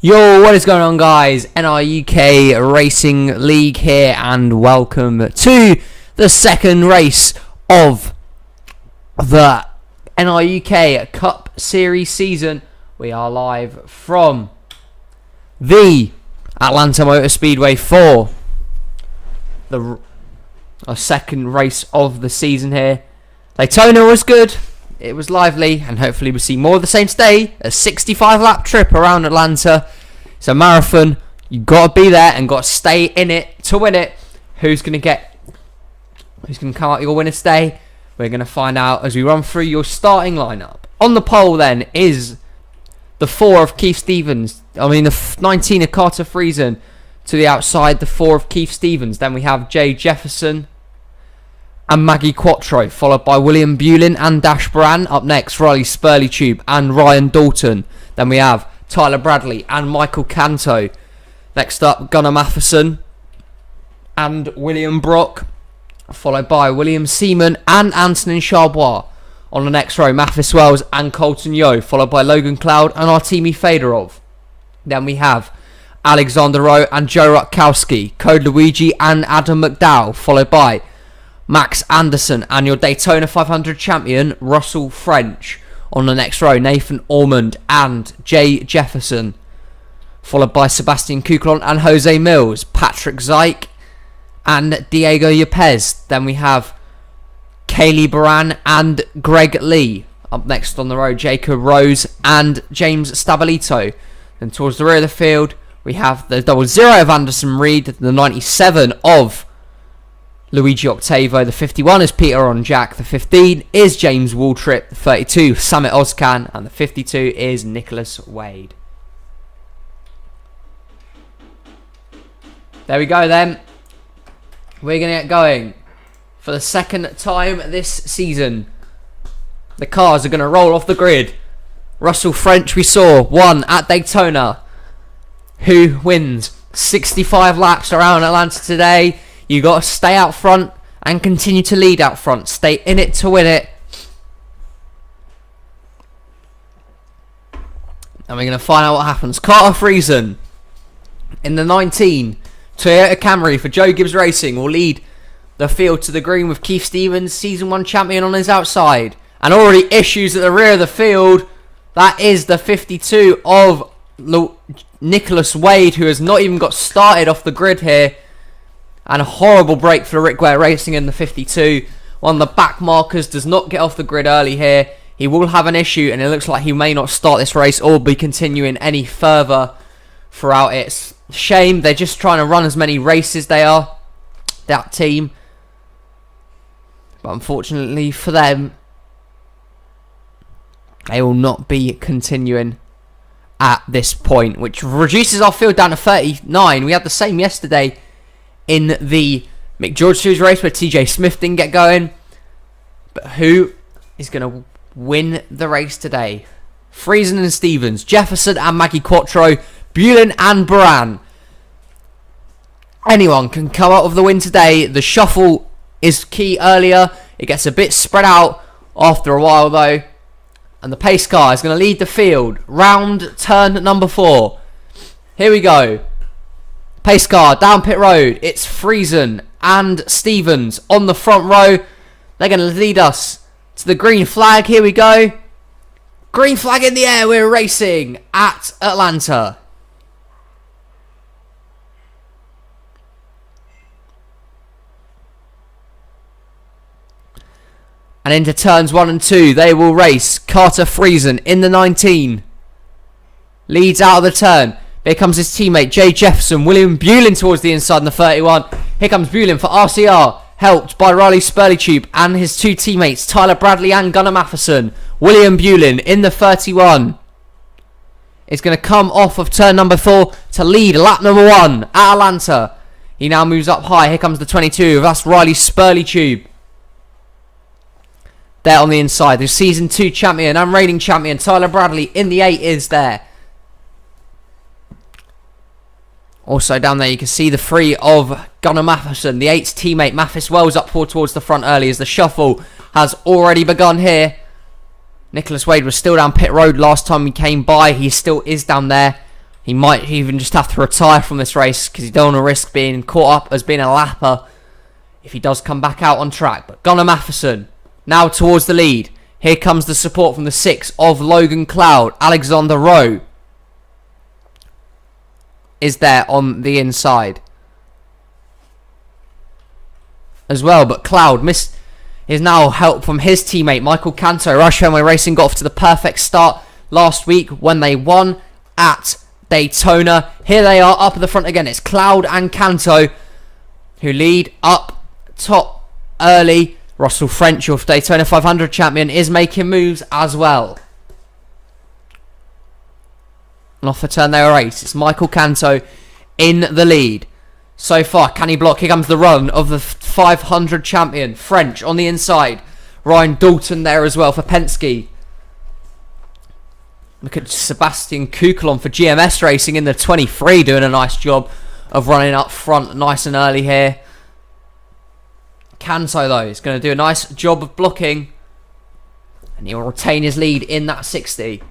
Yo, what is going on, guys? NRUK Racing League here, and welcome to the second race of the NRUK Cup Series season. We are live from the Atlanta Motor Speedway for the second race of the season here. Daytona was good. It was lively, and hopefully we'll see more of the same today. A 65-lap trip around Atlanta. It's a marathon. You've got to be there and got to stay in it to win it. Who's going to come out your winner today? We're going to find out as we run through your starting lineup. On the pole then is the 4 of Keith Stevens. The 19 of Carter Friesen. To the outside, the 4 of Keith Stevens. Then we have Jay Jefferson and Maggie Quattro, followed by William Bulin and Dash Bran. Up next, Riley Spurleytube and Ryan Dalton. Then we have Tyler Bradley and Michael Canto. Next up, Gunnar Matheson and William Brock, followed by William Seaman and Antonin Charbois. On the next row, Mathis Wells and Colton Yo, followed by Logan Cloud and Artemi Fedorov. Then we have Alexander Rowe and Joe Rutkowski, Code Luigi and Adam McDowell, followed by Max Anderson and your Daytona 500 champion, Russell French. On the next row, Nathan Ormond and Jay Jefferson, followed by Sebastian Kuklon and Jose Mills, Patrick Zyke and Diego Yepes. Then we have Kaylee Baran and Greg Lee. Up next on the row, Jacob Rose and James Stabilito. Then towards the rear of the field, we have the 00 of Anderson Reed, the 97 of Luigi Octavo, the 51 is Peter Onjak, the 15 is James Waltrip, the 32 Samit Ozkan, and the 52 is Nicholas Wade. There we go then. We're going to get going. For the second time this season, the cars are going to roll off the grid. Russell French we saw won at Daytona. Who wins 65 laps around Atlanta today? You got to stay out front and continue to lead out front. Stay in it to win it. And we're going to find out what happens. Carter Friesen in the 19 Toyota Camry for Joe Gibbs Racing will lead the field to the green with Keith Stevens, Season 1 champion, on his outside. And already issues at the rear of the field. That is the 52 of Nicholas Wade, who has not even got started off the grid here. And a horrible break for Rick Ware Racing in the 52. One of the back markers does not get off the grid early here. He will have an issue, and it looks like he may not start this race or be continuing any further throughout it. It's a shame. They're just trying to run as many races they are, that team. But unfortunately for them, they will not be continuing at this point, which reduces our field down to 39. We had the same yesterday in the Mick George Series race where TJ Smith didn't get going. But who is going to win the race today? Friesen and Stevens, Jefferson and Maggie Quattro, Bulin and Baran. Anyone can come out of the win today. The shuffle is key earlier. It gets a bit spread out after a while though. And the pace car is going to lead the field. Round turn number 4. Here we go. Pace car down pit road. It's Friesen and Stevens on the front row. They're going to lead us to the green flag. Here we go. Green flag in the air. We're racing at Atlanta. And into turns 1 and 2, they will race. Carter Friesen in the 19. Leads out of the turn. Here comes his teammate, Jay Jefferson. William Bulin towards the inside in the 31. Here comes Bulin for RCR. Helped by Riley Spurleytube and his 2 teammates, Tyler Bradley and Gunnar Matheson. William Bulin in the 31. Is going to come off of turn number 4 to lead lap number 1 at Atlanta. He now moves up high. Here comes the 22. That's Riley Spurleytube. There on the inside, the Season 2 champion and reigning champion, Tyler Bradley in the 8 is there. Also down there you can see the 3 of Gunnar Matheson, the 8's teammate Mathis Wells up towards the front early as the shuffle has already begun here. Nicholas Wade was still down pit road last time we came by. He still is down there. He might even just have to retire from this race because he don't want to risk being caught up as being a lapper if he does come back out on track. But Gunnar Matheson now towards the lead. Here comes the support from the 6 of Logan Cloud. Alexander Rowe is there on the inside as well. But Cloud is now help from his teammate Michael Canto. Rush Fenway Racing got off to the perfect start last week when they won at Daytona. Here they are up at the front again. It's Cloud and Canto who lead up top early. Russell French, your Daytona 500 champion, is making moves as well. And off the turn they race. It's Michael Canto in the lead. So far, can he block? Here comes the run of the 500 champion. French on the inside. Ryan Dalton there as well for Penske. Look at Sebastian Kuklon for GMS Racing in the 23, doing a nice job of running up front nice and early here. Canto, though, is going to do a nice job of blocking. And he will retain his lead in that 60.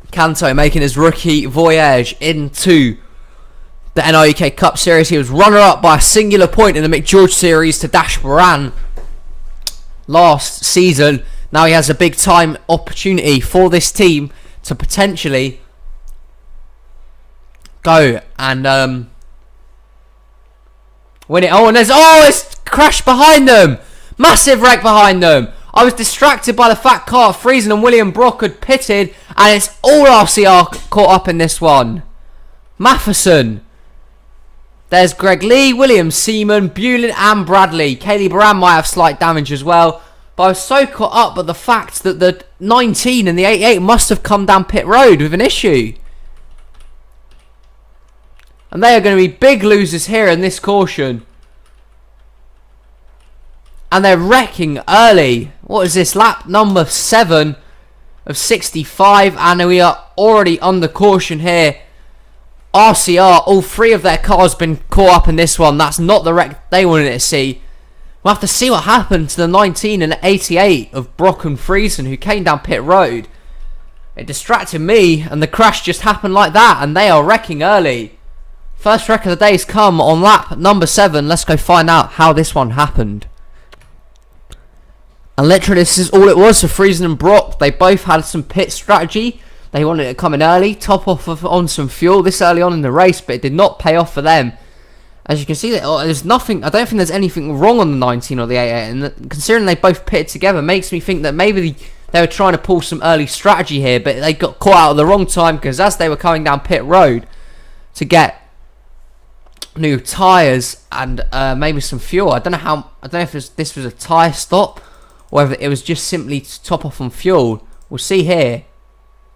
Canto making his rookie voyage into the NRUK Cup Series. He was runner-up by a singular point in the McGeorge Series to Dash Moran last season. Now he has a big-time opportunity for this team to potentially go and win it. Oh, and it's crashed behind them. Massive wreck behind them. I was distracted by the fact Carter Friesen and William Brock had pitted, and it's all RCR caught up in this one. Matheson. There's Greg Lee, William Seaman, Bulin and Bradley. Kaylee Baran might have slight damage as well. But I was so caught up by the fact that the 19 and the 88 must have come down pit road with an issue. And they are going to be big losers here in this caution. And they're wrecking early. What is this? Lap number 7 of 65. And we are already under caution here. RCR, all 3 of their cars been caught up in this one. That's not the wreck they wanted to see. We'll have to see what happened to the 19 and 88 of Brock and Friesen who came down pit road. It distracted me and the crash just happened like that. And they are wrecking early. First wreck of the day's come on lap number 7. Let's go find out how this one happened. And literally this is all it was for Friesen and Brock. They both had some pit strategy. They wanted to come in early, top off on some fuel this early on in the race, but it did not pay off for them. As you can see, there's nothing. I don't think there's anything wrong on the 19 or the 88, and considering they both pitted together, makes me think that maybe they were trying to pull some early strategy here, but they got caught out at the wrong time because as they were coming down pit road to get new tyres and maybe some fuel. I don't know if this was a tyre stop or whether it was just simply to top off on fuel. We'll see here.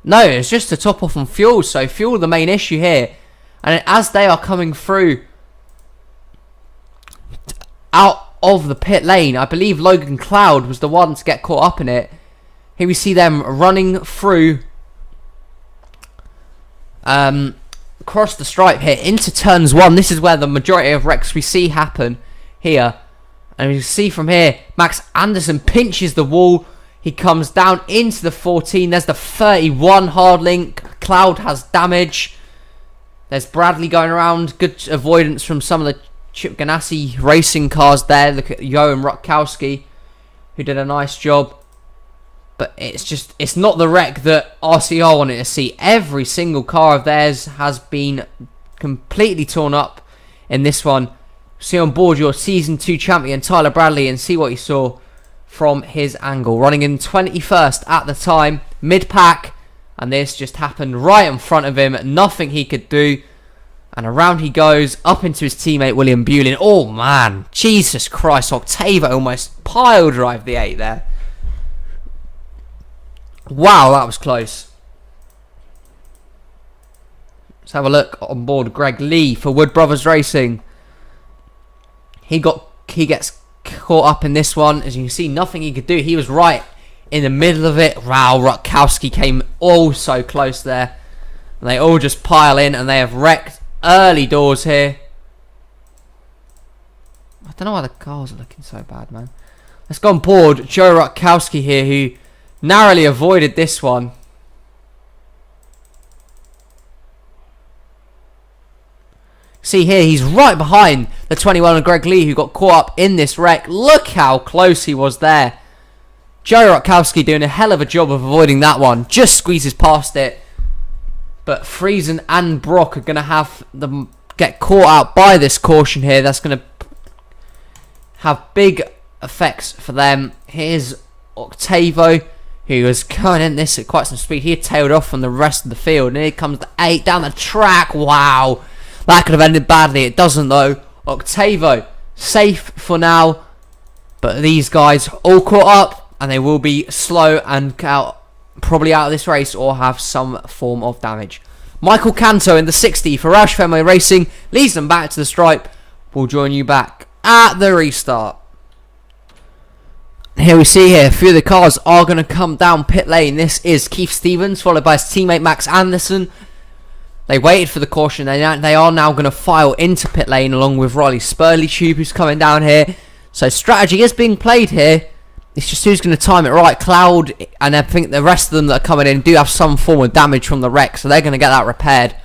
No, it's just to top off on fuel. So fuel the main issue here. And as they are coming through out of the pit lane, I believe Logan Cloud was the one to get caught up in it. Here we see them running through across the stripe here into turns 1. This is where the majority of wrecks we see happen here. And you can see from here, Max Anderson pinches the wall. He comes down into the 14. There's the 31 hard link. Cloud has damage. There's Bradley going around. Good avoidance from some of the Chip Ganassi racing cars there. Look at Johan Rutkowski, who did a nice job. But it's not the wreck that RCR wanted to see. Every single car of theirs has been completely torn up in this one. See on board your Season 2 champion, Tyler Bradley, and see what you saw from his angle. Running in 21st at the time, mid-pack, and this just happened right in front of him. Nothing he could do. And around he goes, up into his teammate, William Bulin. Oh, man. Jesus Christ. Octava almost pile drive the 8 there. Wow, that was close. Let's have a look on board Greg Lee for Wood Brothers Racing. He gets caught up in this one. As you can see, nothing he could do. He was right in the middle of it. Wow, Rutkowski came all so close there. And they all just pile in and they have wrecked early doors here. I don't know why the cars are looking so bad, man. Let's go on board Joe Rutkowski here, who narrowly avoided this one. See here, he's right behind the 21 of Greg Lee, who got caught up in this wreck. Look how close he was there. Joe Rutkowski doing a hell of a job of avoiding that one. Just squeezes past it. But Friesen and Brock are going to have them get caught out by this caution here. That's going to have big effects for them. Here's Octavo, who was going in this at quite some speed. He had tailed off from the rest of the field. And here comes the 8 down the track. Wow. That could have ended badly. It doesn't though. Octavo safe for now. But these guys all caught up. And they will be slow and probably out of this race or have some form of damage. Michael Canto in the 60 for Roush Fenway Racing leads them back to the stripe. We'll join you back at the restart. Here we see here a few of the cars are going to come down pit lane. This is Keith Stevens followed by his teammate Max Anderson. They waited for the caution. They are now going to file into pit lane along with Riley Spurley-Tube, who's coming down here. So strategy is being played here. It's just who's going to time it right. Cloud and I think the rest of them that are coming in do have some form of damage from the wreck, so they're going to get that repaired.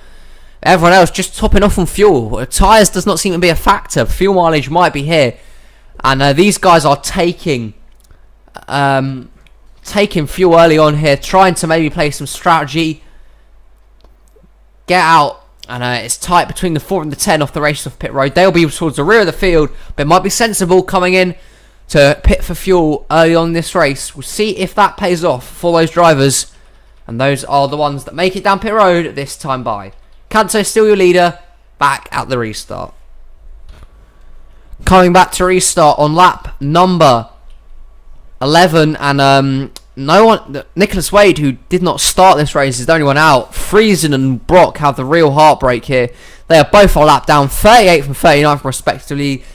Everyone else just topping off on fuel. Tyres does not seem to be a factor. Fuel mileage might be here. And these guys are taking fuel early on here, trying to maybe play some strategy. Get out. And it's tight between the 4 and the 10 off the race off pit road. They'll be towards the rear of the field, but it might be sensible coming in to pit for fuel early on in this race. We'll see if that pays off for those drivers. And those are the ones that make it down pit road this time by. Canto still your leader. Back at the restart. Coming back to restart on lap number 11. And no one, Nicholas Wade, who did not start this race, is the only one out. Friesen and Brock have the real heartbreak here. They are both on lap down, 38th and 39th respectively.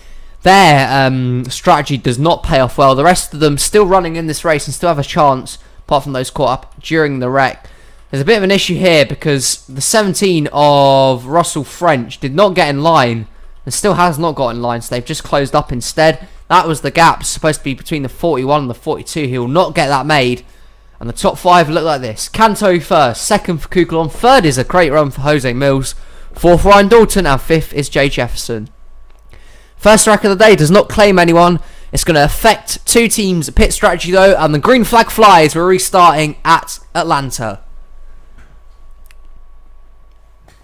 Their strategy does not pay off well. The rest of them still running in this race and still have a chance, apart from those caught up during the wreck. There's a bit of an issue here because the 17 of Russell French did not get in line and still has not got in line, so they've just closed up instead. That was the gap supposed to be between the 41 and the 42. He will not get that made. And the top 5 look like this. Canto first, second for Kukulon, third is a great run for Jose Mills, fourth Ryan Dalton, and fifth is Jay Jefferson. First wreck of the day does not claim anyone. It's going to affect 2 teams' pit strategy though, and the green flag flies. We're restarting at Atlanta.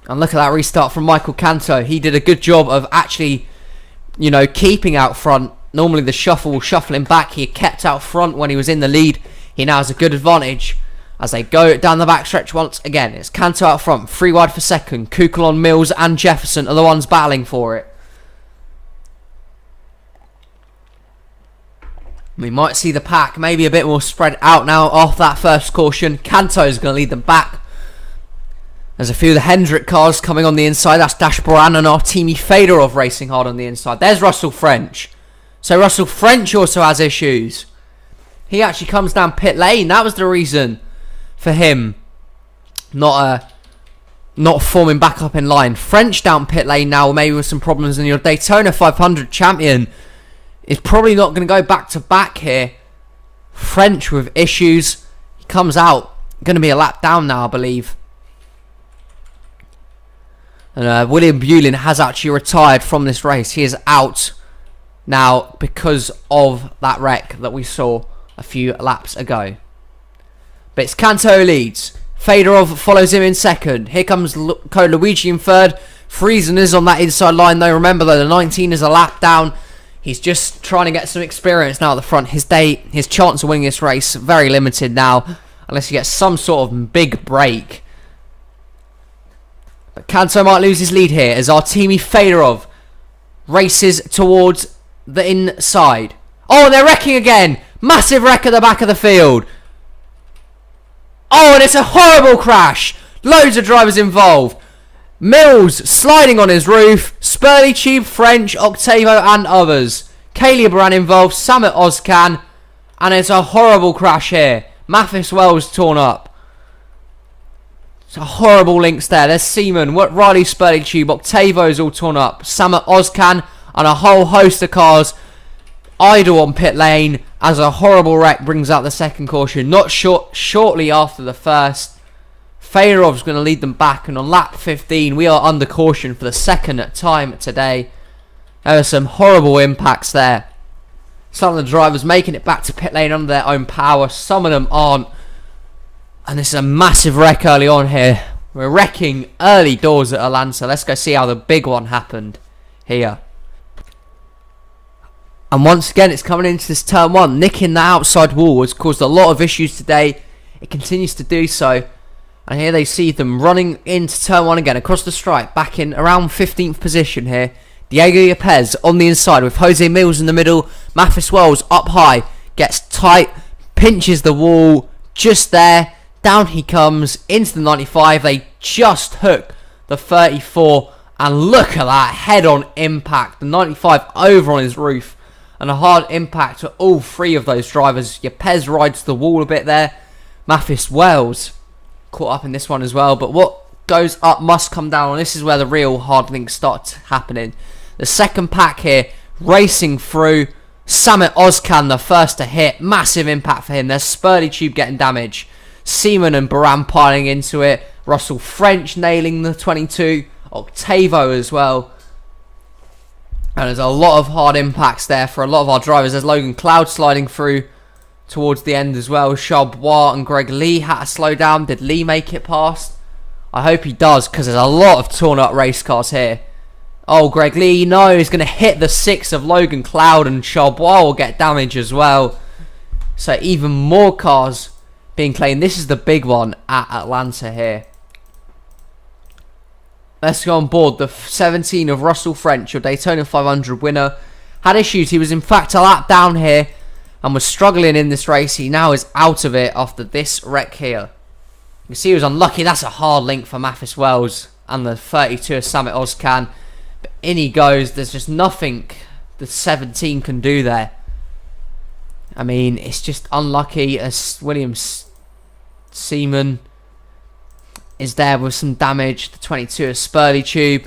And look at that restart from Michael Canto. He did a good job of actually, keeping out front. Normally the shuffle will shuffle him back. He kept out front when he was in the lead. He now has a good advantage as they go down the backstretch once again. It's Canto out front, 3 wide for second. Kukulon, Mills and Jefferson are the ones battling for it. We might see the pack maybe a bit more spread out now off that first caution. Canto is going to lead them back. There's a few of the Hendrick cars coming on the inside. That's Dash Boran and Artemi Fedorov racing hard on the inside. There's Russell French. So Russell French also has issues. He actually comes down pit lane. That was the reason for him not forming back up in line. French down pit lane now, maybe with some problems in your Daytona 500 champion. Is probably not going to go back to back here. French with issues. He comes out. Going to be a lap down now, I believe. And William Bulin has actually retired from this race. He is out now because of that wreck that we saw a few laps ago. But it's Canto leads. Fedorov follows him in second. Here comes Luigi in third. Friesen is on that inside line though. Remember though, the 19 is a lap down. He's just trying to get some experience now at the front. His chance of winning this race very limited now, unless he gets some sort of big break. But Canto might lose his lead here as Artemi Fedorov races towards the inside. Oh, they're wrecking again! Massive wreck at the back of the field. Oh, and it's a horrible crash. Loads of drivers involved. Mills sliding on his roof. Spurley-Tube, French, Octavo and others. Caleb ran involved. Samet Ozcan. And it's a horrible crash here. Mathis Wells torn up. It's a horrible links there. There's Seaman, Riley Spurley-Tube, Octavo's all torn up. Samet Ozcan and a whole host of cars idle on pit lane as a horrible wreck brings out the second caution. Not shortly after the first. Fedorov's going to lead them back, and on lap 15 we are under caution for the second time today. There are some horrible impacts there. Some of the drivers making it back to pit lane under their own power, some of them aren't. And this is a massive wreck early on here. We're wrecking early doors at Atlanta. Let's go see how the big one happened here. And once again, it's coming into this turn 1. Nicking the outside wall has caused a lot of issues today. It continues to do so. And here they see them running into turn 1 again across the stripe, back in around 15th position here. Diego Yepes on the inside with Jose Mills in the middle. Mathis Wells up high, gets tight, pinches the wall just there. Down he comes into the 95. They just hook the 34, and look at that head-on impact. The 95 over on his roof, and a hard impact to all three of those drivers. Yepes rides the wall a bit there. Mathis Wells caught up in this one as well, but what goes up must come down, and this is where the real hard links start happening. The second pack here, racing through. Samit Ozcan, the first to hit. Massive impact for him. There's Spurley Tube getting damage. Seaman and Baran piling into it. Russell French nailing the 22. Octavo as well. And there's a lot of hard impacts there for a lot of our drivers. There's Logan Cloud sliding through towards the end as well. Charles Bois and Greg Lee had to slow down. Did Lee make it past? I hope he does, because there's a lot of torn up race cars here. Oh, Greg Lee, no, he's going to hit the 6 of Logan Cloud, and Charles Bois will get damage as well. So even more cars being claimed. This is the big one at Atlanta here. Let's go on board. The 17 of Russell French, your Daytona 500 winner, had issues. He was in fact a lap down here and was struggling in this race. He now is out of it after this wreck here. You can see he was unlucky. That's a hard link for Mathis Wells and the 32 of Samit Ozcan. But in he goes. There's just nothing the 17 can do there. I mean, it's just unlucky as Williams Seaman is there with some damage. The 22 of Spurley Tube.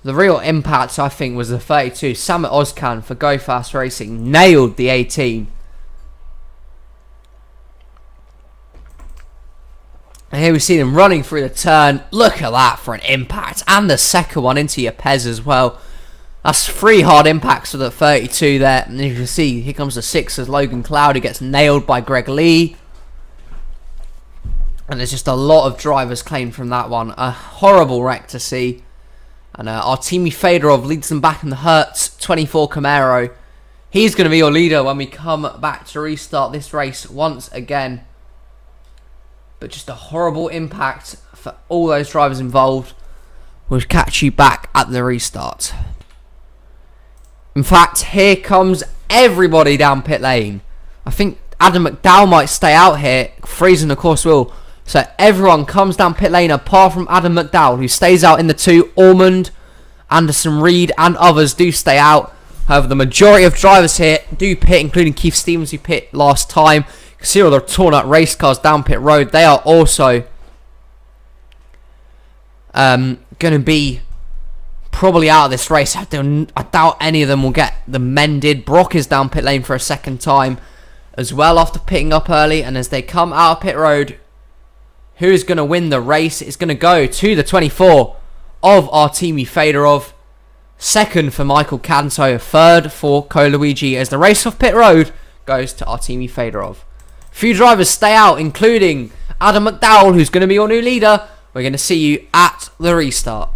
The real impact, I think, was the 32. Samit Ozcan for Go Fast Racing nailed the 18. And here we see them running through the turn. Look at that for an impact. And the second one into Yepes as well. That's 3 hard impacts for the 32 there. And you can see, here comes the 6 as Logan Cloud, who gets nailed by Greg Lee. And there's just a lot of drivers claimed from that one. A horrible wreck to see. And Artemi Fedorov leads them back in the Hertz 24 Camaro. He's going to be your leader when we come back to restart this race once again. But just a horrible impact for all those drivers involved. We'll catch you back at the restart. In fact, here comes everybody down pit lane. I think Adam McDowell might stay out here. Friesen, of course, will. So everyone comes down pit lane apart from Adam McDowell, who stays out in the 2. Ormond, Anderson Reed and others do stay out. However, the majority of drivers here do pit, including Keith Stevens, who pit last time. You can see all the torn up race cars down pit road. They are also going to be probably out of this race. I doubt any of them will get them mended. Brock is down pit lane for a second time as well after pitting up early. And as they come out of pit road, who is going to win the race? It's going to go to the 24 of Artemi Fedorov. Second for Michael Canto. Third for Koluigi, as the race off pit road goes to Artemi Fedorov. A few drivers stay out, including Adam McDowell, who's going to be your new leader. We're going to see you at the restart.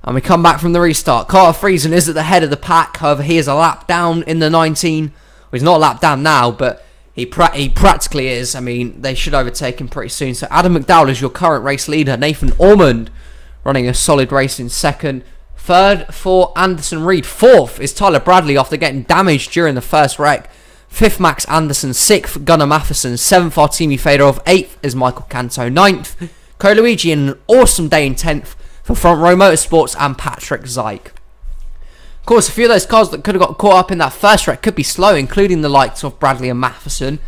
And we come back from the restart. Carter Friesen is at the head of the pack. However, he is a lap down in the 19. Well, he's not a lap down now, but he practically is. I mean, they should overtake him pretty soon. So Adam McDowell is your current race leader. Nathan Ormond running a solid race in second. Third for Anderson Reed. Fourth is Tyler Bradley after getting damaged during the first wreck. Fifth, Max Anderson. Sixth, Gunnar Matheson. Seventh, Artemi Fedorov. Eighth is Michael Canto. Ninth, Koluigi, and an awesome day in 10th for Front Row Motorsports and Patrick Zyke. Of course, a few of those cars that could have got caught up in that first wreck could be slow, including the likes of Bradley and Matheson.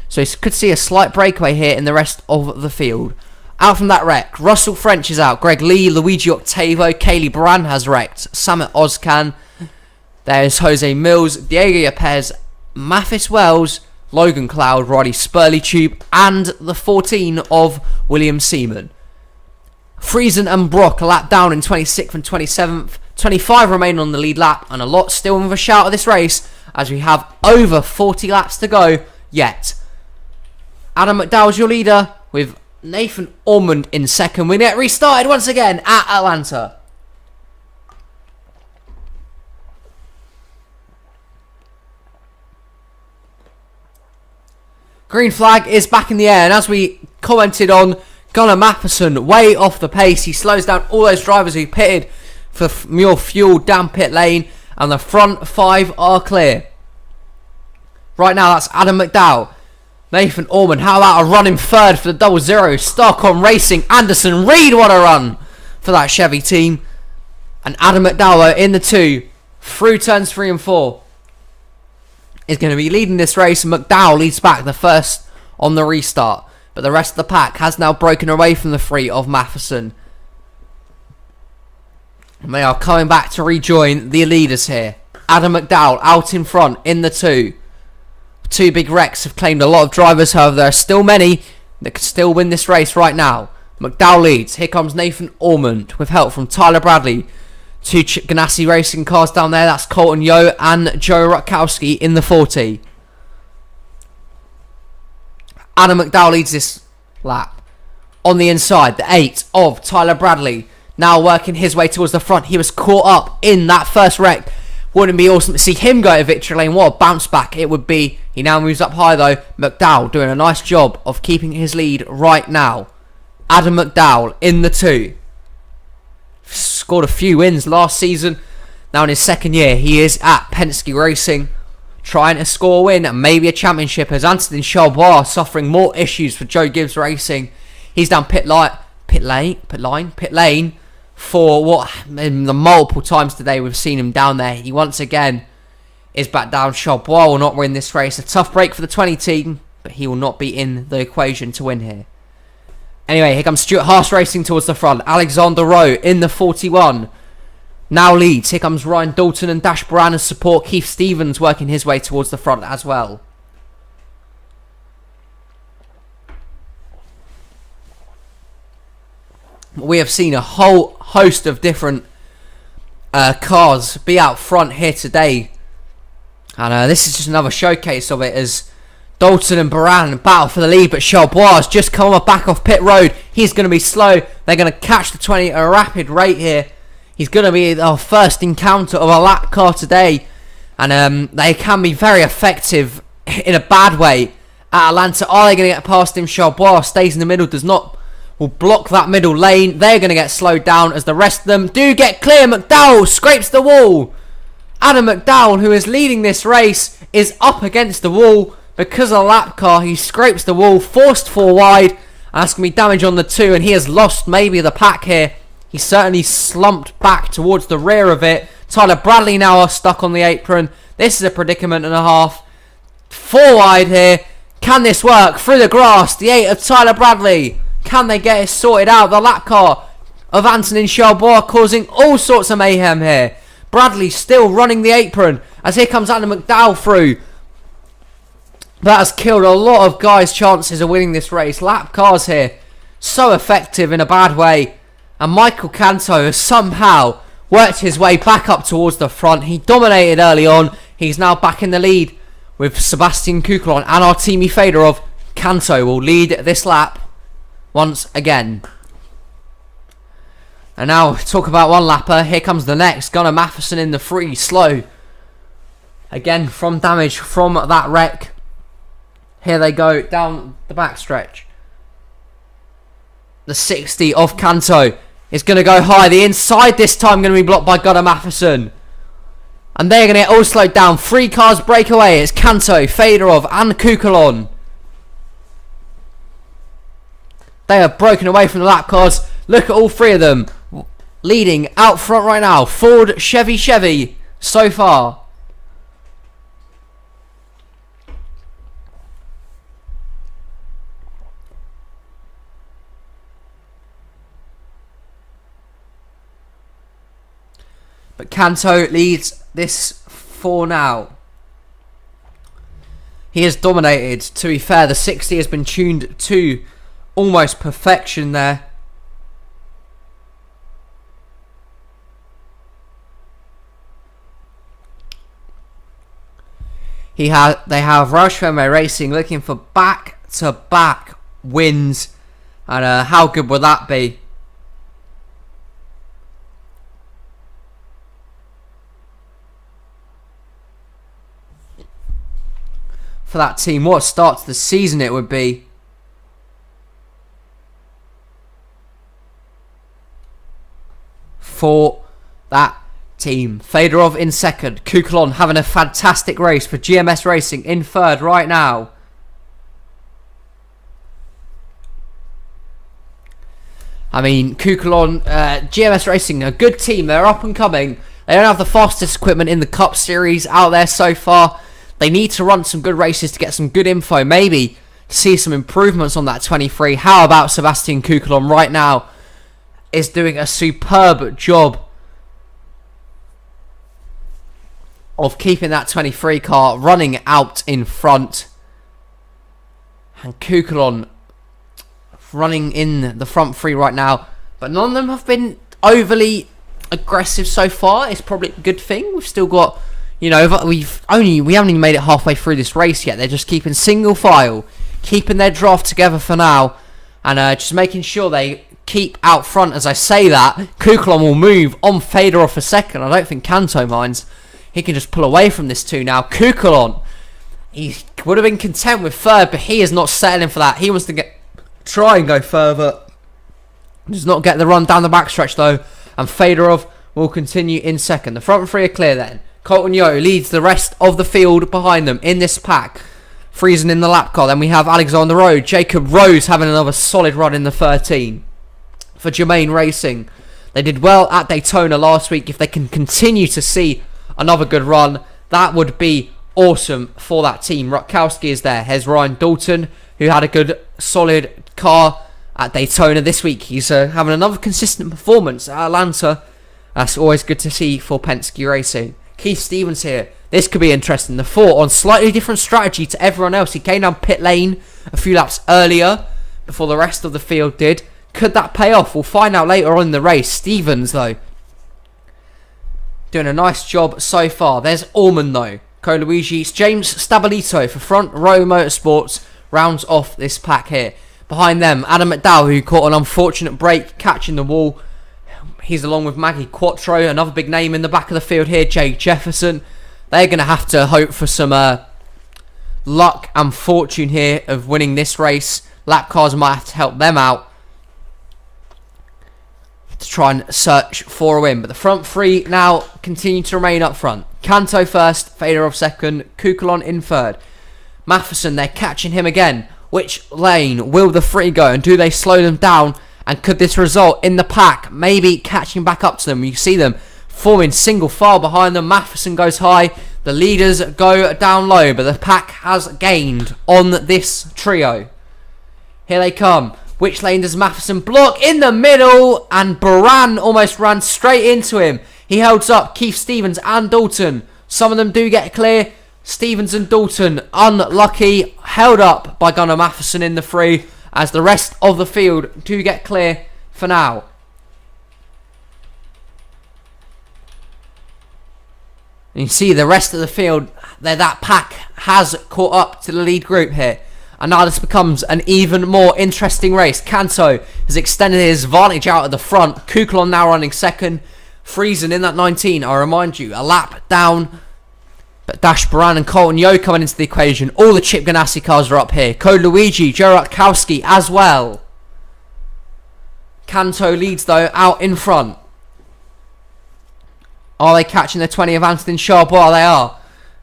So you could see a slight breakaway here in the rest of the field. Out from that wreck, Russell French is out. Greg Lee, Luigi Octavo, Kaylee Baran has wrecked. Samit Ozcan. There's Jose Mills, Diego Yepes, Mathis Wells, Logan Cloud, Roddy Spurley Tube, and the 14 of William Seaman. Friesen and Brock a lap down in 26th and 27th. 25 remain on the lead lap, and a lot still with a shout of this race as we have over 40 laps to go yet. Adam McDowell's your leader with Nathan Ormond in second. We get restarted once again at Atlanta. Green flag is back in the air, and as we commented on, Gunnar Matheson way off the pace. He slows down all those drivers who pitted for more fuel down pit lane, and the front 5 are clear. Right now that's Adam McDowell, Nathan Ormond. How about a run in third for the 00? Starcom Racing, Anderson Reed, what a run for that Chevy team. And Adam McDowell in the 2 through turns 3 and 4 is going to be leading this race. McDowell leads back the first on the restart, but the rest of the pack has now broken away from the 3 of Matheson. And they are coming back to rejoin the leaders here. Adam McDowell out in front in the 2. 2 big wrecks have claimed a lot of drivers, however there are still many that could still win this race right now. McDowell leads. Here comes Nathan Ormond with help from Tyler Bradley. 2 Chip Ganassi racing cars down there. That's Colton Yo and Joe Rutkowski in the 40. Adam McDowell leads this lap. On the inside, the 8 of Tyler Bradley. Now working his way towards the front. He was caught up in that first wreck. Wouldn't it be awesome to see him go to victory lane? What a bounce back it would be. He now moves up high though. McDowell doing a nice job of keeping his lead right now. Adam McDowell in the 2. Scored a few wins last season. Now in his second year, he is at Penske Racing, trying to score a win and maybe a championship, as Anthony Charbois suffering more issues for Joe Gibbs Racing. He's down pit lane for what in the multiple times today we've seen him down there. He once again is back down. Charbois will not win this race. A tough break for the 20 team, but he will not be in the equation to win here. Anyway, here comes Stuart Haas racing towards the front. Alexander Rowe in the 41 now leads. Here comes Ryan Dalton and Dash Brown as support. Keith Stevens working his way towards the front as well. We have seen a whole host of different cars be out front here today. And this is just another showcase of it, as Dalton and Baran battle for the lead, but Charbois has just come back off pit road. He's going to be slow. They're going to catch the 20 at a rapid rate here. He's going to be our first encounter of a lap car today. And they can be very effective in a bad way at Atlanta. Are they going to get past him? Charbois stays in the middle, will block that middle lane. They're going to get slowed down as the rest of them do get clear. McDowell scrapes the wall. Adam McDowell, who is leading this race, is up against the wall. Because of the lap car, he scrapes the wall, forced 4 wide, and that's going to be damage on the 2, and he has lost maybe the pack here. He's certainly slumped back towards the rear of it. Tyler Bradley now are stuck on the apron. This is a predicament and a half. 4 wide here. Can this work? Through the grass, the 8 of Tyler Bradley. Can they get it sorted out? The lap car of Anthony Charbois causing all sorts of mayhem here. Bradley still running the apron as here comes Adam McDowell through. That has killed a lot of guys' chances of winning this race. Lap cars here, so effective in a bad way. And Michael Canto has somehow worked his way back up towards the front. He dominated early on. He's now back in the lead with Sebastian Kuklon and Artemi Fedorov. Canto will lead this lap once again. And now talk about one lapper. Here comes the next. Gunnar Matheson in the 3, slow. Again from damage from that wreck. Here they go down the backstretch. The 60 of Canto is going to go high. The inside this time going to be blocked by Gunnar Matheson. And they're going to get all slowed down. 3 cars break away. It's Canto, Fedorov and Kukulon. They have broken away from the lap cars. Look at all 3 of them leading out front right now. Ford, Chevy so far. But Canto leads this for now. He has dominated. To be fair, the 60 has been tuned to almost perfection there. They have Roush Fenway Racing looking for back-to-back wins. And how good would that be? For that team, what a start to the season it would be. For that team. Fedorov in second. Kukulon having a fantastic race for GMS Racing in third right now. I mean, Kukulon, GMS Racing, a good team. They're up and coming. They don't have the fastest equipment in the Cup Series out there so far. They need to run some good races to get some good info. Maybe see some improvements on that 23. How about Sebastian Kukulon right now is doing a superb job of keeping that 23 car running out in front. And Kukulon running in the front three right now. But none of them have been overly aggressive so far. It's probably a good thing. We've still got, you know, we haven't even made it halfway through this race yet. They're just keeping single file, keeping their draft together for now, and just making sure they keep out front. As I say that, Kukulon will move on Fedorov for second. I don't think Kanto minds. He can just pull away from this too now. Kukulon, he would have been content with third, but he is not settling for that. He wants to try and go further. Does not get the run down the backstretch though, and Fedorov will continue in second. The front three are clear then. Colton Yo leads the rest of the field behind them in this pack. Friesen in the lap car. Then we have Alexander Rowe. Jacob Rose having another solid run in the 13 for Germain Racing. They did well at Daytona last week. If they can continue to see another good run, that would be awesome for that team. Rutkowski is there. Here's Ryan Dalton, who had a good solid car at Daytona this week. He's having another consistent performance at Atlanta. That's always good to see for Penske Racing. Keith Stevens here. This could be interesting. The 4 on slightly different strategy to everyone else. He came down pit lane a few laps earlier before the rest of the field did. Could that pay off? We'll find out later on in the race. Stevens, though, doing a nice job so far. There's Orman, though. Coluigi. James Stabilito for Front Row Motorsports rounds off this pack here. Behind them, Adam McDowell, who caught an unfortunate break catching the wall. He's along with Maggie Quattro, another big name in the back of the field here. Jake Jefferson. They're going to have to hope for some luck and fortune here of winning this race. Lap cars might have to help them out to try and search for a win. But the front three now continue to remain up front. Kanto first, Fedorov second, Kukulon in third. Matheson, they're catching him again. Which lane will the three go, and do they slow them down? And could this result in the pack maybe catching back up to them? You see them forming single file behind them. Matheson goes high, the leaders go down low, but the pack has gained on this trio. Here they come. Which lane does Matheson block? In the middle, and Baran almost ran straight into him. He holds up Keith Stevens and Dalton. Some of them do get clear. Stevens and Dalton unlucky, held up by Gunnar Matheson in the free, as the rest of the field do get clear for now. And you see the rest of the field, that pack has caught up to the lead group here. And now this becomes an even more interesting race. Kanto has extended his advantage out at the front. Kukulon now running second. Friesen in that 19, I remind you, a lap down. But Dash Baran and Colton Yo coming into the equation. All the Chip Ganassi cars are up here. Code Luigi, Joe Rutkowski as well. Kanto leads though out in front. Are they catching the 20 of Anthony Charbois? They are.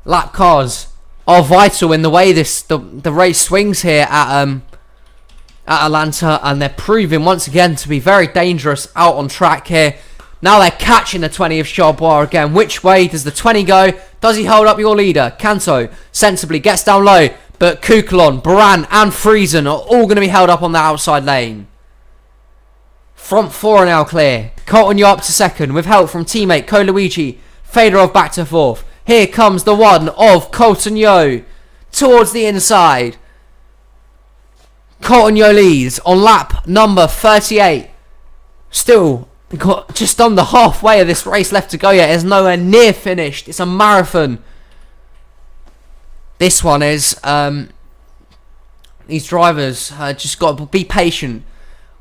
Lap cars are vital in the way the race swings here at Atlanta, and they're proving once again to be very dangerous out on track here. Now they're catching the 20 of Charbois again. Which way does the 20 go? Does he hold up your leader? Kanto sensibly gets down low, but Kukulon, Baran and Friesen are all going to be held up on the outside lane. Front four are now clear. Colton Yo up to second with help from teammate Coluigi. Fedorov back to fourth. Here comes the one of Colton Yo. towards the inside. Colton Yo leads on lap number 38. Still got just under halfway of this race left to go yet. It's nowhere near finished. It's a marathon. This one is. These drivers just got to be patient.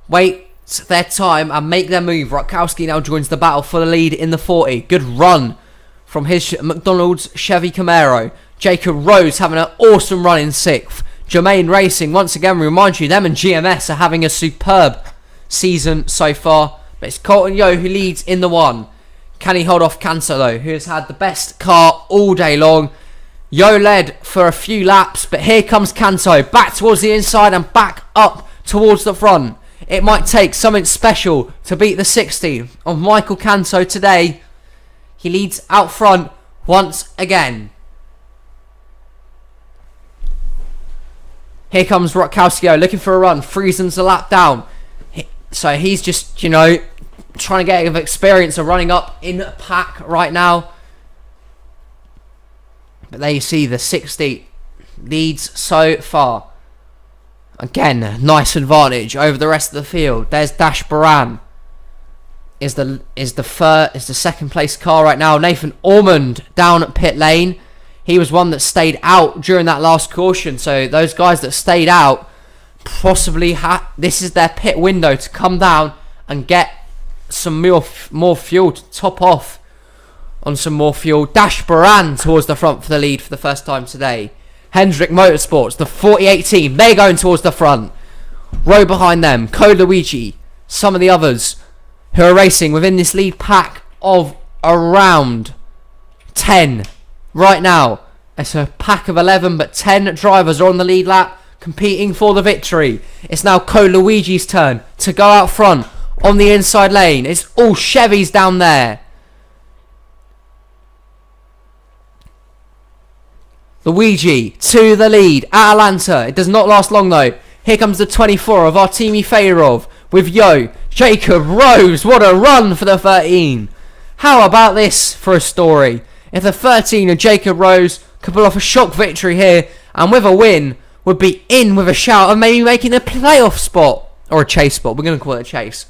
Wait their time and make their move. Rutkowski now joins the battle for the lead in the 40. Good run from his McDonald's Chevy Camaro. Jacob Rose having an awesome run in 6th. Jermaine Racing, once again, remind you, them and GMS are having a superb season so far. But it's Colton Yo who leads in the 1. Can he hold off Canso though, who has had the best car all day long? Yo led for a few laps, but here comes Canso, back towards the inside and back up towards the front. It might take something special to beat the 60 of Michael Canso today. He leads out front once again. Here comes Rutkowski looking for a run. Friesen's a lap down. So he's just, trying to get experience of running up in a pack right now. But there you see the 60 leads so far. Again, nice advantage over the rest of the field. There's Dash Baran. Is the second place car right now. Nathan Ormond down at pit lane. He was one that stayed out during that last caution. So those guys that stayed out possibly this is their pit window to come down and get some more fuel to top off on some more fuel. Dash Baran towards the front for the lead for the first time today. Hendrick Motorsports, the 48 team, they're going towards the front. Row behind them, Code Luigi, some of the others who are racing within this lead pack of around 10 right now. It's a pack of 11, but 10 drivers are on the lead lap competing for the victory. It's now Code Luigi's turn to go out front on the inside lane. It's all Chevys down there. Luigi to the lead at Atlanta. It does not last long though. Here comes the 24 of Artemi Fedorov with Yo. Jacob Rose, what a run for the 13. How about this for a story? If the 13 of Jacob Rose could pull off a shock victory here and with a win would be in with a shout of maybe making a playoff spot. Or a chase spot, we're going to call it a chase.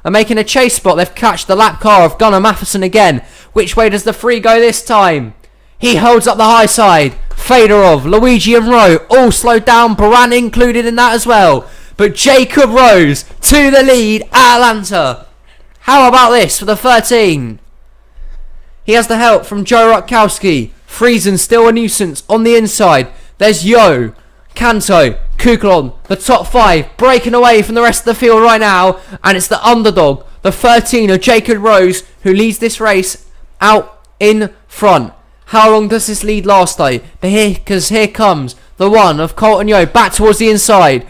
And making a chase spot, they've catched the lap car of Gunnar Matheson again. Which way does the 3 go this time? He holds up the high side. Fedorov, Luigi and Rowe all slowed down. Baran included in that as well. But Jacob Rose to the lead at Atlanta. How about this for the 13? He has the help from Joe Rutkowski. Friesen still a nuisance on the inside. There's Yo, Canto, Kuklon, the top 5 breaking away from the rest of the field right now. And it's the underdog, the 13 of Jacob Rose, who leads this race out in front. How long does this lead last though? Because here comes the one of Colton Yo back towards the inside.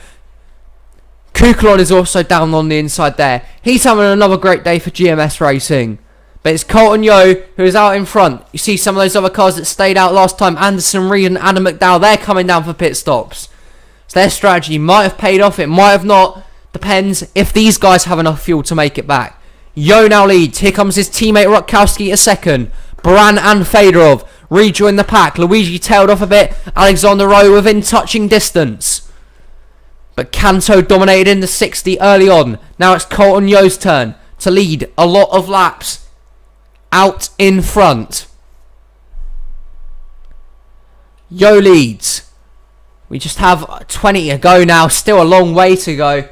Kuklon is also down on the inside there. He's having another great day for GMS Racing. But it's Colton Yo who is out in front. You see some of those other cars that stayed out last time. Anderson Reed and Adam McDowell, they're coming down for pit stops. So their strategy might have paid off, it might have not. Depends if these guys have enough fuel to make it back. Yo now leads. Here comes his teammate Rutkowski a second. Baran and Fedorov rejoin the pack. Luigi tailed off a bit. Alexander Rowe within touching distance. But Canto dominated in the 60 early on. Now it's Colton Yo's turn to lead a lot of laps out in front. Yo leads. We just have 20 to go now. Still a long way to go.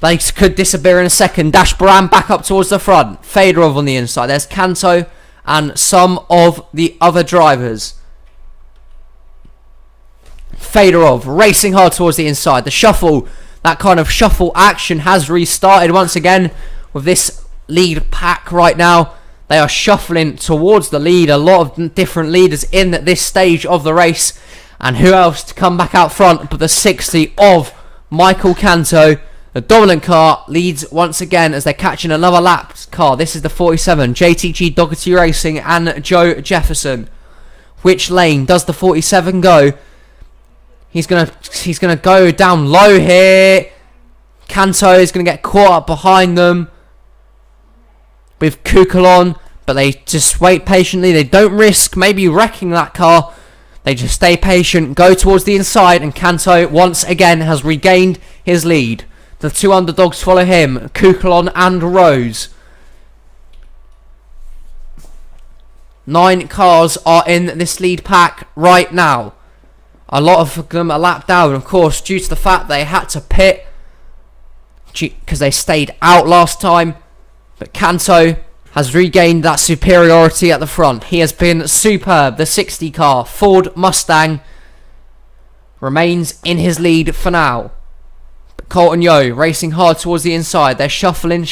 They could disappear in a second. Dash Baran back up towards the front. Fedorov on the inside. There's Canto and some of the other drivers. Fedorov racing hard towards the inside. The shuffle, that kind of shuffle action has restarted once again with this lead pack right now. They are shuffling towards the lead. A lot of different leaders in at this stage of the race. And who else to come back out front but the 60 of Michael Canto. The dominant car leads once again as they're catching another lap car. This is the 47, JTG Doherty Racing and Joe Jefferson. Which lane does the 47 go? He's gonna go down low here. Canto is gonna get caught up behind them with Kukulon, but they just wait patiently. They don't risk maybe wrecking that car. They just stay patient, go towards the inside, and Kanto once again has regained his lead. The two underdogs follow him, Kukulon and Rose. 9 cars are in this lead pack right now. A lot of them are lapped down, of course, due to the fact they had to pit because they stayed out last time. But Kanto has regained that superiority at the front. He has been superb. The 60 car Ford Mustang remains in his lead for now. But Colt and Yo racing hard towards the inside. They're shuffling.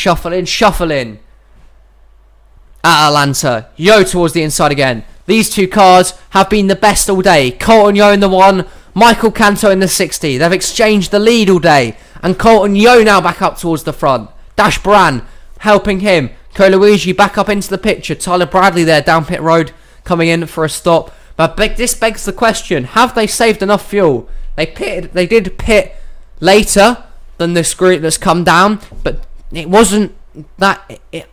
At Atlanta, Yo towards the inside again. These two cars have been the best all day. Colt and Yo in the 1, Michael Kanto in the 60. They've exchanged the lead all day. And Colt and Yo now back up towards the front. Dash Baran helping him. Luigi back up into the picture. Tyler Bradley there down pit road coming in for a stop. But this begs the question, have they saved enough fuel? They did pit later than this group that's come down, but it wasn't that, it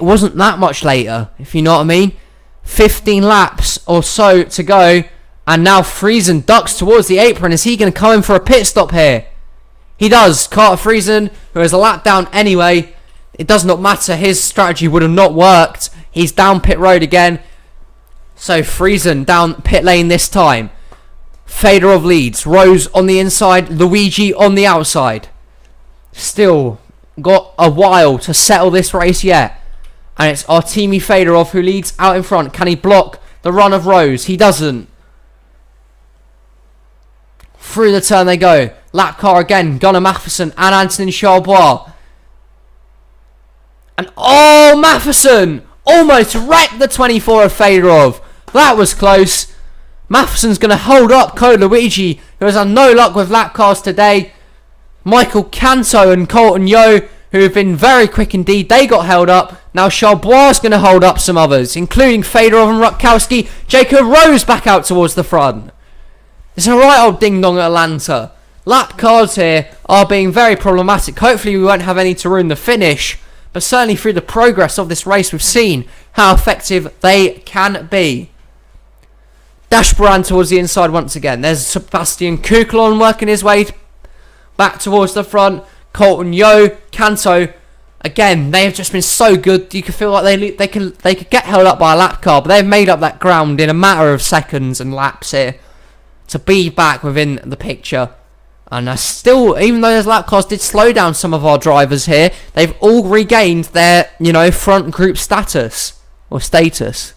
wasn't that much later, if you know what I mean. 15 laps or so to go, and now Friesen ducks towards the apron. Is he going to come in for a pit stop here? He does. Carter Friesen, who has a lap down anyway. It does not matter. His strategy would have not worked. He's down pit road again. So Friesen down pit lane this time. Fedorov leads. Rose on the inside. Luigi on the outside. Still got a while to settle this race yet. And it's Artemi Fedorov who leads out in front. Can he block the run of Rose? He doesn't. Through the turn they go. Lap car again. Gunnar Matheson and Antonin Charbois. And Matheson almost wrecked the 24 of Fedorov. That was close. Matheson's going to hold up Code Luigi, who has had no luck with lap cars today. Michael Kanto and Colton Yo, who have been very quick indeed, they got held up. Now Charbois is going to hold up some others, including Fedorov and Rutkowski. Jacob Rose back out towards the front. It's a right old ding-dong at Atlanta. Lap cars here are being very problematic. Hopefully we won't have any to ruin the finish, but certainly through the progress of this race we've seen how effective they can be. Dash Baran towards the inside once again. There's Sebastian Kukulon working his way back towards the front. Colton Yo, Kanto, again, they have just been so good. You can feel like they could get held up by a lap car, but they've made up that ground in a matter of seconds and laps here to be back within the picture. And still, even though those lap cars did slow down some of our drivers here, they've all regained their, front group status. Or status.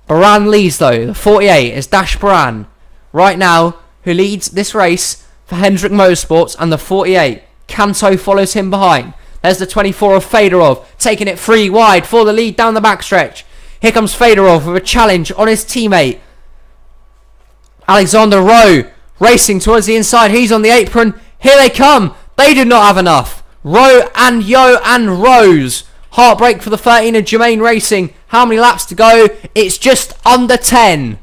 Baran leads though. The 48 is Dash Baran. Right now, who leads this race for Hendrick Motorsports, and the 48. Kanto follows him behind. There's the 24 of Fedorov, taking it free wide for the lead down the backstretch. Here comes Fedorov with a challenge on his teammate. Alexander Rowe racing towards the inside. He's on the apron. Here they come. They did not have enough. Rowe and Yo and Rose. Heartbreak for the 13 of Jermaine Racing. How many laps to go? It's just under 10.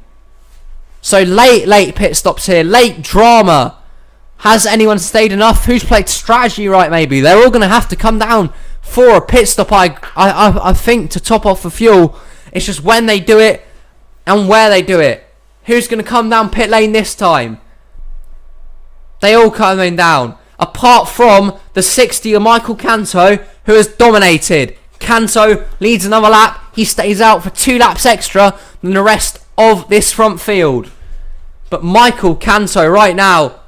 So late pit stops here. Late drama. Has anyone stayed enough? Who's played strategy right maybe? They're all going to have to come down for a pit stop, I think, to top off the fuel. It's just when they do it and where they do it. Who's going to come down pit lane this time? They all coming down. Apart from the 60 of Michael Kanto, who has dominated. Kanto leads another lap. He stays out for 2 laps extra than the rest of this front field. But Michael Kanto right now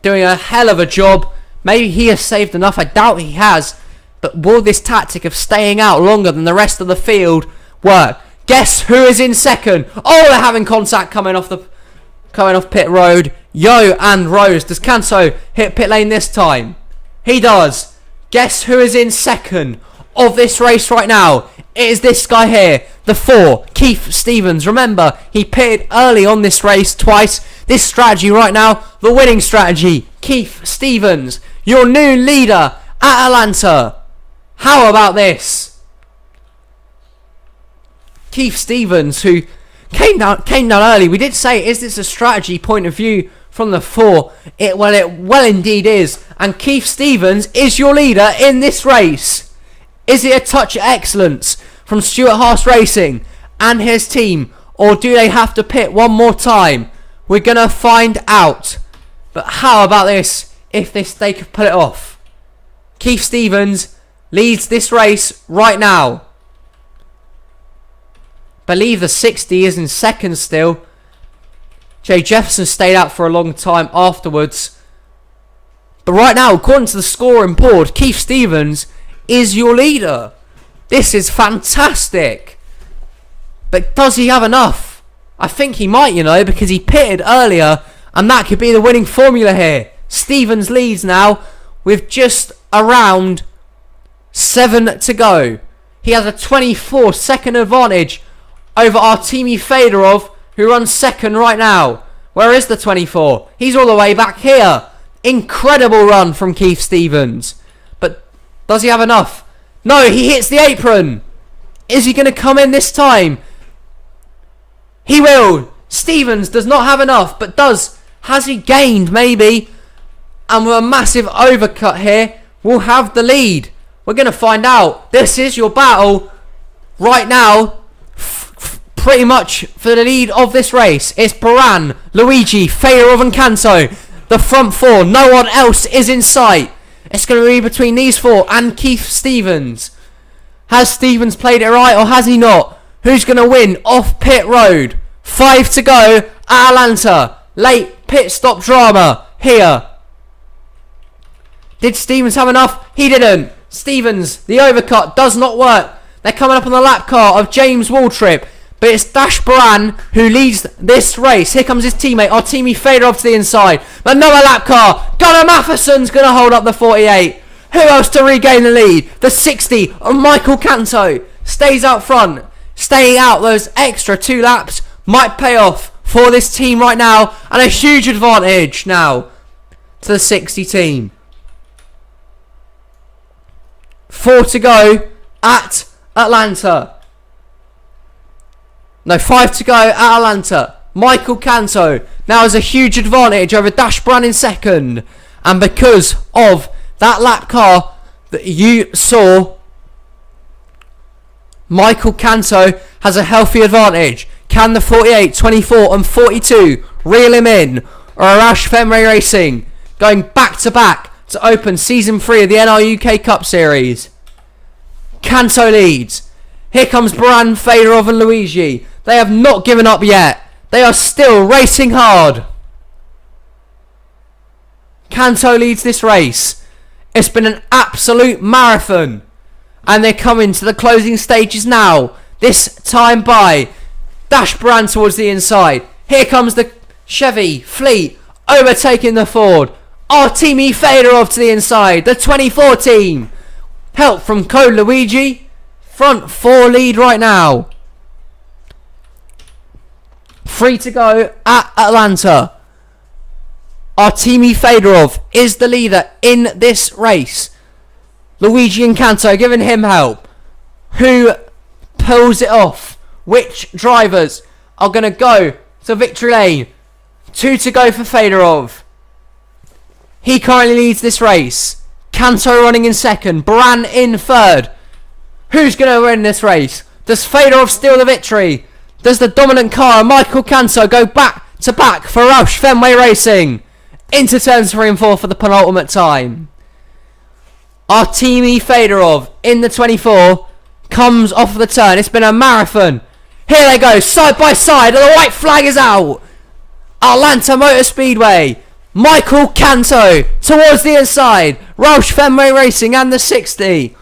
doing a hell of a job. Maybe he has saved enough. I doubt he has. But will this tactic of staying out longer than the rest of the field work? Guess who is in second? Oh, they're having contact coming off pit road. Yo and Rose. Does Kanto hit pit lane this time? He does. Guess who is in second of this race right now? It is this guy here, the 4, Keith Stevens. Remember, he pitted early on this race twice. This strategy right now, the winning strategy. Keith Stevens, your new leader at Atlanta. How about this? Keith Stevens, who came down early. We did say, is this a strategy point of view from the 4? It well indeed is. And Keith Stevens is your leader in this race. Is it a touch of excellence from Stuart Haas Racing and his team, or do they have to pit one more time? We're going to find out. But how about this, if they could pull it off? Keith Stevens leads this race right now. Believe the 60 is in second still. Jay Jefferson stayed out for a long time afterwards. But right now, according to the scoring board, Keith Stevens is your leader. This is fantastic. But does he have enough? I think he might, because he pitted earlier, and that could be the winning formula here. Stevens leads now with just around 7 to go. He has a 24-second advantage over Artemi Fedorov, who runs second right now. Where is the 24? He's all the way back here. Incredible run from Keith Stevens. But does he have enough? No, he hits the apron. Is he going to come in this time? He will. Stevens does not have enough, but has he gained maybe? And with a massive overcut here, we'll have the lead. We're going to find out. This is your battle right now, pretty much for the lead of this race. It's Baran, Luigi, Fedorov and Canto. The front four. No one else is in sight. It's going to be between these four and Keith Stevens. Has Stevens played it right or has he not? Who's going to win off pit road? 5 to go at Atlanta. Late pit stop drama here. Did Stevens have enough? He didn't. Stevens, the overcut does not work. They're coming up on the lap car of James Waltrip. But it's Dash Baran who leads this race. Here comes his teammate, Artemi Fedorov to the inside. Another lap car. Gunnar Matheson's going to hold up the 48. Who else to regain the lead? The 60 of Michael Canto stays out front. Staying out those extra 2 laps might pay off for this team right now. And a huge advantage now to the 60 team. 4 to go at Atlanta. No, 5 to go at Atlanta. Michael Canto now has a huge advantage over Dash Baran in second. And because of that lap car that you saw, Michael Canto has a healthy advantage. Can the 48, 24 and 42 reel him in? Or Arash Fenway Racing going back to open season 3 of the NRUK Cup Series? Canto leads. Here comes Baran, Fedorov and Luigi. They have not given up yet. They are still racing hard. Canto leads this race. It's been an absolute marathon. And they're coming to the closing stages now. This time by Dash Baran towards the inside. Here comes the Chevy Fleet overtaking the Ford. Artemi Fedorov to the inside. The 24 team. Help from Code Luigi. Front 4 lead right now. 3 to go at Atlanta. Artemi Fedorov is the leader in this race. Luigi and Canto giving him help. Who pulls it off? Which drivers are going to go to victory lane? 2 to go for Fedorov. He currently leads this race. Canto running in second. Baran in third. Who's going to win this race? Does Fedorov steal the victory? Does the dominant car, Michael Canto, go back to back for Roush Fenway Racing? Into turns 3 and 4 for the penultimate time. Artemi Fedorov in the 24 comes off the turn. It's been a marathon. Here they go, side by side, and the white flag is out. Atlanta Motor Speedway. Michael Canto towards the inside. Roush Fenway Racing and the 60.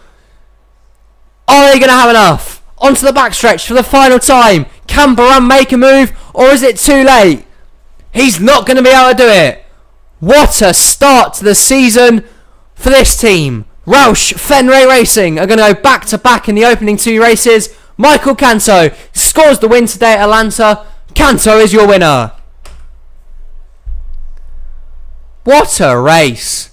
Are they going to have enough? Onto the backstretch for the final time. Can Baran make a move, or is it too late? He's not going to be able to do it. What a start to the season for this team. Roush Fenway Racing are going to go back to back in the opening 2 races. Michael Canto scores the win today at Atlanta. Canto is your winner. What a race.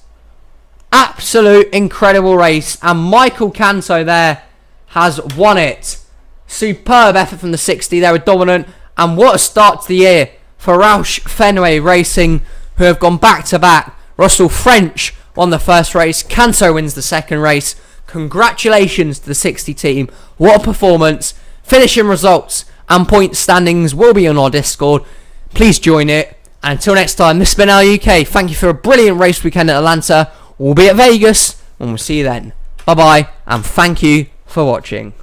Absolute incredible race. And Michael Canto there has won it. Superb effort from the 60. They were dominant. And what a start to the year for Roush Fenway Racing, who have gone back to back. Russell French won the first race. Canto wins the second race. Congratulations to the 60 team. What a performance. Finishing results and point standings will be on our Discord. Please join it. And until next time, this has been NRUK. Thank you for a brilliant race weekend at Atlanta. We'll be at Vegas and we'll see you then. Bye bye and thank you for watching.